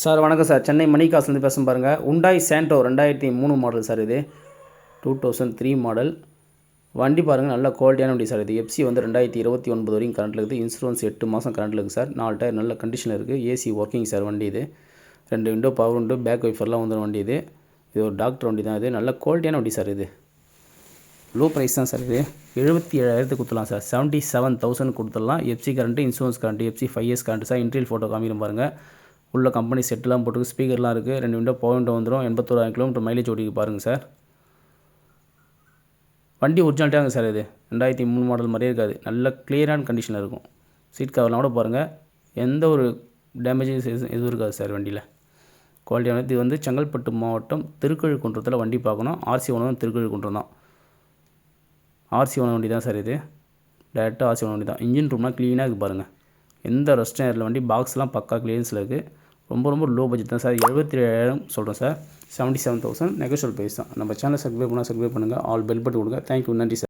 Sir வணக்கம் sir. Chennai மணிகாசுலேருந்து பேசுகிறேன் பாருங்கள். உண்டாய் சாண்டோ 2003 மாடல் சார். இது 2003 மாடல் வண்டி பாருங்கள். நல்ல குவாலிட்டியான வண்டி சார். இது எஃப்சி வந்து 2029 வரைக்கும் கரண்ட்டில் இருக்குது. இன்சூரன்ஸ் 8 மாதம் கரண்ட்டில் இருக்குது சார். 4 டயர் நல்ல கண்டிஷனில் இருக்குது. ஏசி ஒர்க்கிங் சார் வண்டி. இது 2 விண்டோ பவர் விண்டோ பேக் வைஃபர்லாம் வந்துடும் வண்டி. இது ஒரு டாக்டர் வண்டி தான். இது நல்ல குவாலிட்டியான வண்டி சார். இது லோ ப்ரைஸ் தான் சார். இது 77,000 கொடுத்துடலாம் சார். 77,000 கொடுத்துடலாம். FC current, insurance current, FC 5 years current sir. Interior photo காமிக்கிறேன் பாருங்கள். உள்ள கம்பெனி செட்டெலாம் போட்டுருக்கு. ஸ்பீக்கர்லாம் இருக்குது. 2 விண்டோ பவர் விண்டோ வந்துடும். 81,000 கிலோமீட்டர் மைலேஜ் ஓடிக்கு பாருங்கள் சார். வண்டி ஒரிஜினாலிட்டியாக சார். இது 2003 மாடல் மாதிரியே இருக்காது. நல்ல கிளியரான கண்டிஷனில் இருக்கும். சீட் கவர்லாம் கூட பாருங்கள். எந்த ஒரு டேமேஜஸ் எதுவும் இருக்காது சார் வண்டியில். குவாலிட்டியான இது வந்து செங்கல்பட்டு மாவட்டம் திருக்கழுக்குன்றத்தில் வண்டி பார்க்கணும். ஆர்சி ஓனர் திருக்கழுக்குன்றம் தான். ஆர்சி ஓனர் வண்டி தான் சார். இது டேரெக்டாக ஆர்சி ஓனர் வண்டி தான். இன்ஜின் ரூம்லாம் க்ளீனாக இருக்குது பாருங்கள். எந்த ரெஸ்ட்டும் ஏரில் வண்டி. பாக்ஸ்லாம் பக்கா கிளியரன்ஸில் இருக்குது. ரொம்ப லோ பட்ஜெட் தான் சார். 77,000 சொல்கிறேன் சார். 77,000 நெகோஷியல் ப்ரைஸ் தான். நம்ம சேனல் சப்ஸ்கிரைப் பண்ணால் சப்ஸ்கிரைப் பண்ணுங்கள். ஆல் பெல் பட்டன் கொடுங்க. தேங்க்யூ. நன்றி சார்.